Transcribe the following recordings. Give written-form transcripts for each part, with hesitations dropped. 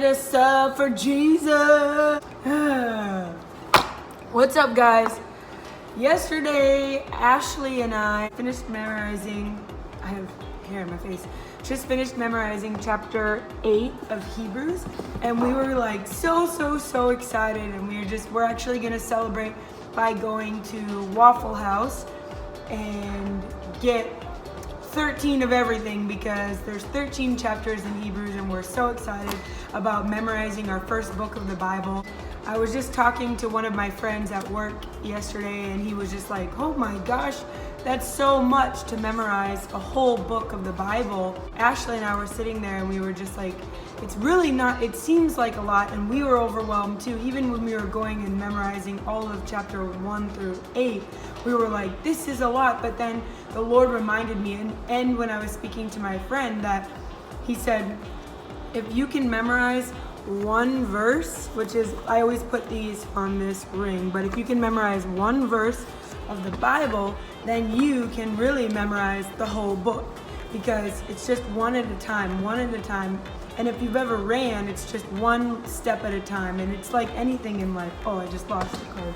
us up for Jesus. What's up, guys? Yesterday, Ashley and I finished memorizing, I have hair in my face, just finished memorizing chapter 8 of Hebrews, and we were like so excited, and we're actually gonna celebrate by going to Waffle House and get 13 of everything, because there's 13 chapters in Hebrews, and we're so excited about memorizing our first book of the Bible. I was just talking to one of my friends at work yesterday, and he was just like, oh my gosh, that's so much to memorize a whole book of the Bible. Ashley and I were sitting there, and we were just like, it's really not, it seems like a lot, and we were overwhelmed too. Even when we were going and memorizing all of chapter 1 through 8, we were like, this is a lot. But then the Lord reminded me, and when I was speaking to my friend, that he said, if you can memorize one verse, which is, I always put these on this ring, but if you can memorize one verse of the Bible, then you can really memorize the whole book, because it's just one at a time. And if you've ever ran, it's just one step at a time. And it's like anything in life. Oh, I just lost the card.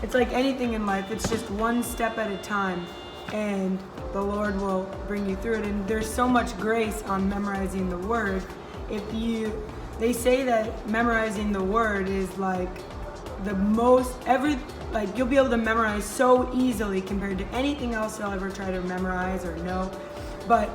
It's like anything in life. It's just one step at a time, and the Lord will bring you through it. And there's so much grace on memorizing the Word. They say that memorizing the Word is like the most, you'll be able to memorize so easily compared to anything else you'll ever try to memorize or know. But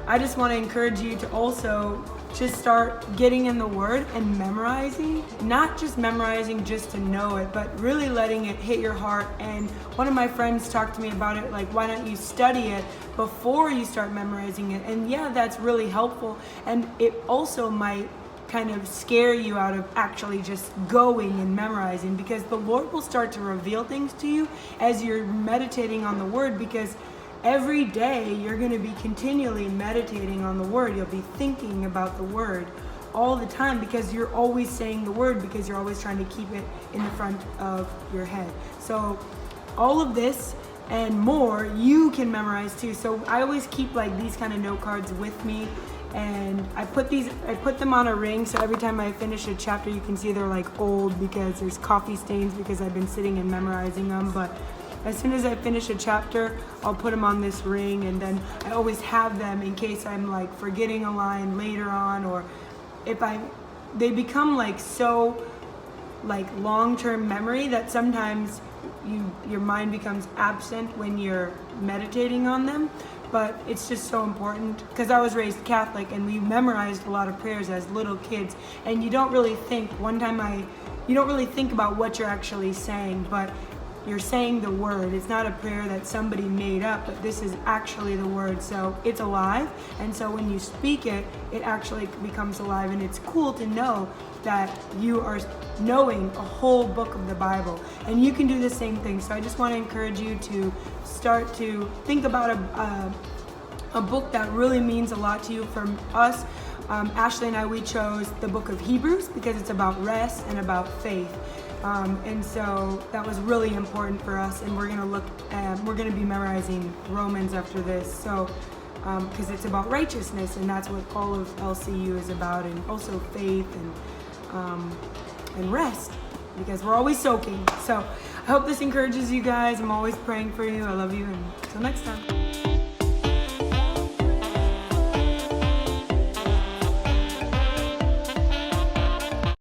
I just want to encourage you to also just start getting in the Word and memorizing, not just memorizing just to know it, but really letting it hit your heart. And one of my friends talked to me about it, like, why don't you study it before you start memorizing it? And yeah, that's really helpful. And it also might kind of scare you out of actually just going and memorizing, because the Lord will start to reveal things to you as you're meditating on the Word, because every day you're going to be continually meditating on the Word. You'll be thinking about the Word all the time, because you're always saying the Word, because you're always trying to keep it in the front of your head. So all of this and more you can memorize too. So I always keep like these kind of note cards with me, and I put them on a ring, so every time I finish a chapter, you can see they're like old because there's coffee stains, because I've been sitting and memorizing them. But as soon as I finish a chapter, I'll put them on this ring, and then I always have them in case I'm like forgetting a line later on, or they become like so like long-term memory that sometimes your mind becomes absent when you're meditating on them. But it's just so important, because I was raised Catholic, and we memorized a lot of prayers as little kids, and you don't really think about what you're actually saying, but you're saying the Word. It's not a prayer that somebody made up, but this is actually the Word. So it's alive, and so when you speak it, it actually becomes alive. And it's cool to know that you are knowing a whole book of the Bible, and you can do the same thing. So I just want to encourage you to start to think about a book that really means a lot to you. From us, Ashley and I, we chose the book of Hebrews because it's about rest and about faith. And so that was really important for us, and we're going to be memorizing Romans after this. So because it's about righteousness, and that's what all of LCU is about, and also faith and rest, because we're always soaking. So I hope this encourages you guys. I'm always praying for you. I love you, and until next time.